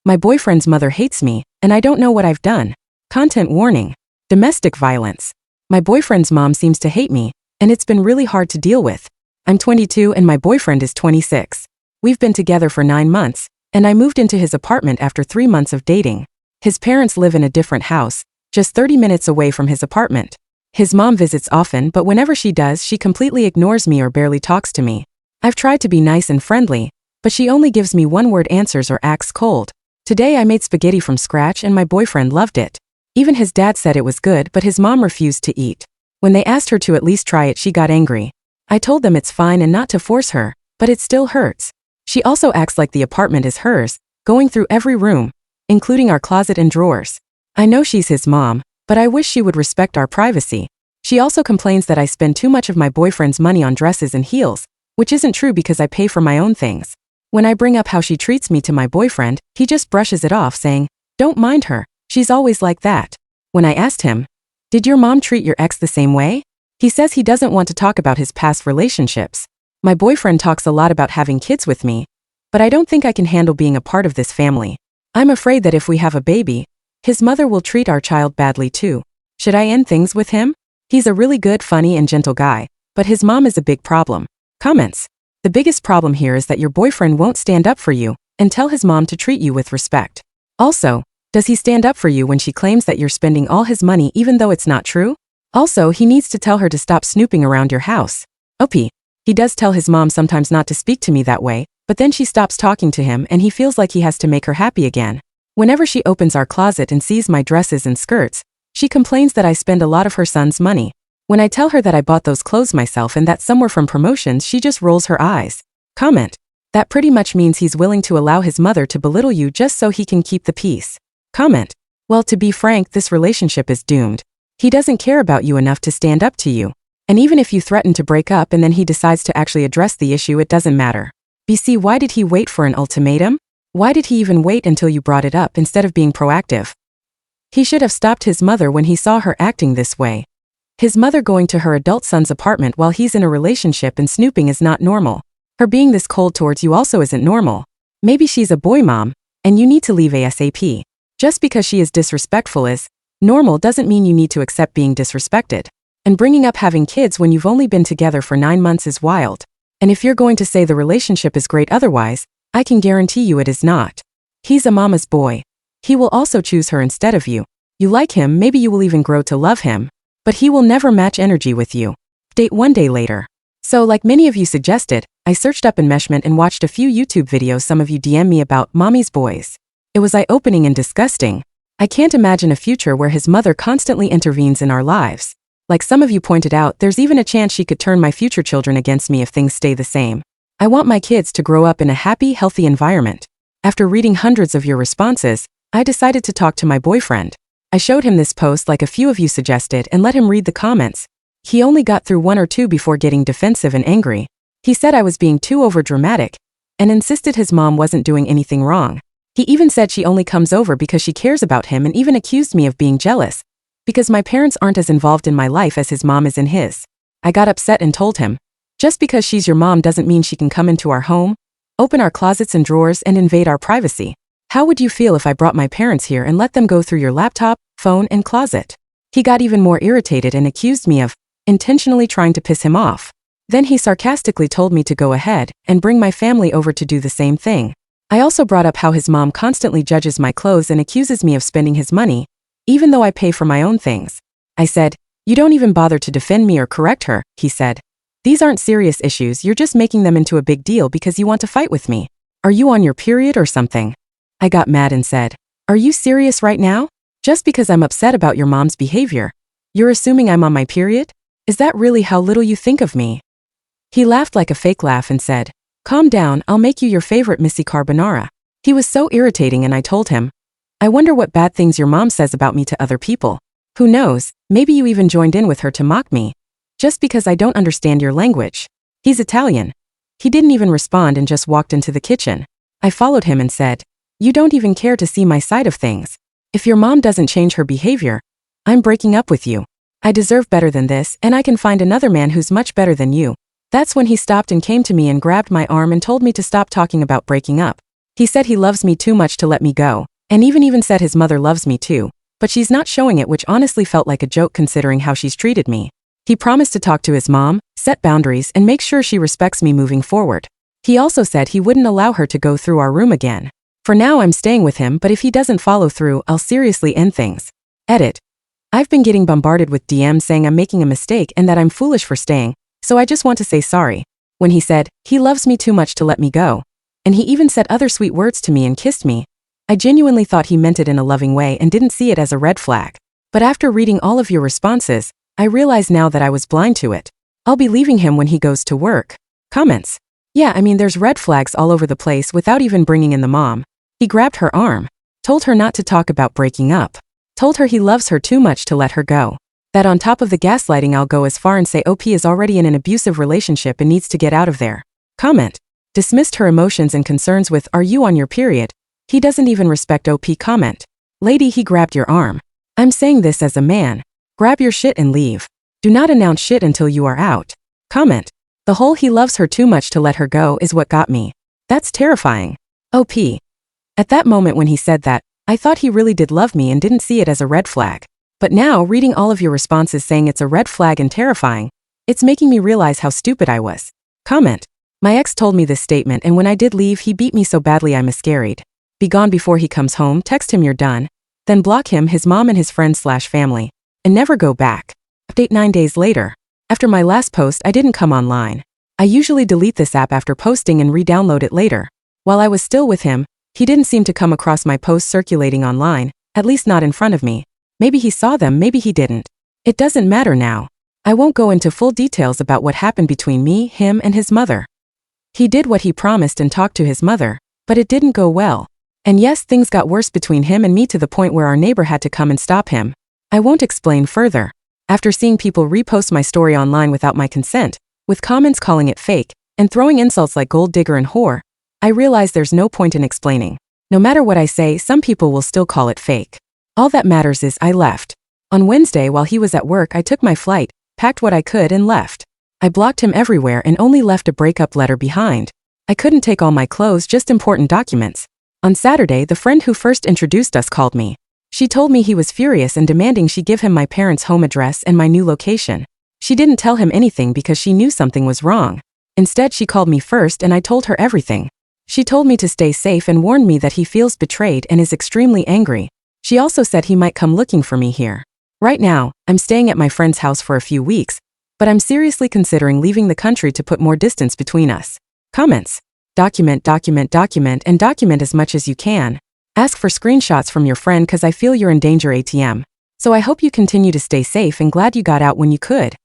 My boyfriend's mother hates me, and I don't know what I've done. Content warning. Domestic violence. My boyfriend's mom seems to hate me, and it's been really hard to deal with. I'm 22 and my boyfriend is 26. We've been together for 9 months, and I moved into his apartment after 3 months of dating. His parents live in a different house, just 30 minutes away from his apartment. His mom visits often, but whenever she does, she completely ignores me or barely talks to me. I've tried to be nice and friendly, but she only gives me one-word answers or acts cold. Today I made spaghetti from scratch and my boyfriend loved it. Even his dad said it was good, but his mom refused to eat. When they asked her to at least try it, she got angry. I told them it's fine and not to force her, but it still hurts. She also acts like the apartment is hers, going through every room, including our closet and drawers. I know she's his mom, but I wish she would respect our privacy. She also complains that I spend too much of my boyfriend's money on dresses and heels, which isn't true because I pay for my own things. When I bring up how she treats me to my boyfriend, he just brushes it off saying, "Don't mind her, she's always like that." When I asked him, "Did your mom treat your ex the same way?" He says he doesn't want to talk about his past relationships. My boyfriend talks a lot about having kids with me, but I don't think I can handle being a part of this family. I'm afraid that if we have a baby, his mother will treat our child badly too. Should I end things with him? He's a really good, funny, and gentle guy, but his mom is a big problem. Comments. The biggest problem here is that your boyfriend won't stand up for you and tell his mom to treat you with respect. Also, does he stand up for you when she claims that you're spending all his money even though it's not true? Also, he needs to tell her to stop snooping around your house. OP. He does tell his mom sometimes not to speak to me that way, but then she stops talking to him and he feels like he has to make her happy again. Whenever she opens our closet and sees my dresses and skirts, she complains that I spend a lot of her son's money. When I tell her that I bought those clothes myself and that some were from promotions, she just rolls her eyes. Comment. That pretty much means he's willing to allow his mother to belittle you just so he can keep the peace. Comment. Well, to be frank, this relationship is doomed. He doesn't care about you enough to stand up to you. And even if you threaten to break up and then he decides to actually address the issue, it doesn't matter. BC, why did he wait for an ultimatum? Why did he even wait until you brought it up instead of being proactive? He should have stopped his mother when he saw her acting this way. His mother going to her adult son's apartment while he's in a relationship and snooping is not normal. Her being this cold towards you also isn't normal. Maybe she's a boy mom, and you need to leave ASAP. Just because she is disrespectful is normal doesn't mean you need to accept being disrespected. And bringing up having kids when you've only been together for 9 months is wild. And if you're going to say the relationship is great otherwise, I can guarantee you it is not. He's a mama's boy. He will also choose her instead of you. You like him, maybe you will even grow to love him. But he will never match energy with you. Date 1 day later. So like many of you suggested, I searched up enmeshment and watched a few YouTube videos some of you DM me about mommy's boys. It was eye-opening and disgusting. I can't imagine a future where his mother constantly intervenes in our lives. Like some of you pointed out, there's even a chance she could turn my future children against me if things stay the same. I want my kids to grow up in a happy, healthy environment. After reading hundreds of your responses, I decided to talk to my boyfriend. I showed him this post like a few of you suggested and let him read the comments. He only got through 1 or 2 before getting defensive and angry. He said I was being too overdramatic and insisted his mom wasn't doing anything wrong. He even said she only comes over because she cares about him and even accused me of being jealous because my parents aren't as involved in my life as his mom is in his. I got upset and told him, just because she's your mom doesn't mean she can come into our home, open our closets and drawers and invade our privacy. How would you feel if I brought my parents here and let them go through your laptop, phone, and closet? He got even more irritated and accused me of intentionally trying to piss him off. Then he sarcastically told me to go ahead and bring my family over to do the same thing. I also brought up how his mom constantly judges my clothes and accuses me of spending his money, even though I pay for my own things. I said, "You don't even bother to defend me or correct her," he said. "These aren't serious issues, you're just making them into a big deal because you want to fight with me. Are you on your period or something?" I got mad and said, "Are you serious right now? Just because I'm upset about your mom's behavior, you're assuming I'm on my period? Is that really how little you think of me?" He laughed like a fake laugh and said, "Calm down, I'll make you your favorite Missy Carbonara." He was so irritating and I told him, "I wonder what bad things your mom says about me to other people. Who knows, maybe you even joined in with her to mock me, just because I don't understand your language." He's Italian. He didn't even respond and just walked into the kitchen. I followed him and said, "You don't even care to see my side of things. If your mom doesn't change her behavior, I'm breaking up with you. I deserve better than this and I can find another man who's much better than you." That's when he stopped and came to me and grabbed my arm and told me to stop talking about breaking up. He said he loves me too much to let me go, and even said his mother loves me too, but she's not showing it, which honestly felt like a joke considering how she's treated me. He promised to talk to his mom, set boundaries, and make sure she respects me moving forward. He also said he wouldn't allow her to go through our room again. For now I'm staying with him, but if he doesn't follow through, I'll seriously end things. Edit. I've been getting bombarded with DMs saying I'm making a mistake and that I'm foolish for staying, so I just want to say sorry. When he said, he loves me too much to let me go, and he even said other sweet words to me and kissed me, I genuinely thought he meant it in a loving way and didn't see it as a red flag. But after reading all of your responses, I realize now that I was blind to it. I'll be leaving him when he goes to work. Comments. Yeah, I mean there's red flags all over the place without even bringing in the mom. He grabbed her arm, told her not to talk about breaking up, told her he loves her too much to let her go. That on top of the gaslighting, I'll go as far and say OP is already in an abusive relationship and needs to get out of there. Comment. Dismissed her emotions and concerns with, are you on your period? He doesn't even respect OP. Comment. Lady, he grabbed your arm. I'm saying this as a man. Grab your shit and leave. Do not announce shit until you are out. Comment. The whole he loves her too much to let her go is what got me. That's terrifying. OP. At that moment when he said that, I thought he really did love me and didn't see it as a red flag. But now, reading all of your responses saying it's a red flag and terrifying, it's making me realize how stupid I was. Comment. My ex told me this statement, and when I did leave he beat me so badly I'm miscarried. Be gone before he comes home, text him you're done, then block him, his mom and his friends/family, and never go back. Update 9 days later. After my last post I didn't come online. I usually delete this app after posting and re-download it later. While I was still with him, he didn't seem to come across my posts circulating online, at least not in front of me. Maybe he saw them, maybe he didn't. It doesn't matter now. I won't go into full details about what happened between me, him, and his mother. He did what he promised and talked to his mother, but it didn't go well. And yes, things got worse between him and me to the point where our neighbor had to come and stop him. I won't explain further. After seeing people repost my story online without my consent, with comments calling it fake, and throwing insults like gold digger and whore, I realize there's no point in explaining. No matter what I say, some people will still call it fake. All that matters is I left. On Wednesday while he was at work I took my flight, packed what I could and left. I blocked him everywhere and only left a breakup letter behind. I couldn't take all my clothes, just important documents. On Saturday, the friend who first introduced us called me. She told me he was furious and demanding she give him my parents' home address and my new location. She didn't tell him anything because she knew something was wrong. Instead, she called me first and I told her everything. She told me to stay safe and warned me that he feels betrayed and is extremely angry. She also said he might come looking for me here. Right now, I'm staying at my friend's house for a few weeks, but I'm seriously considering leaving the country to put more distance between us. Comments. Document, and document as much as you can. Ask for screenshots from your friend cause I feel you're in danger ATM. So I hope you continue to stay safe and glad you got out when you could.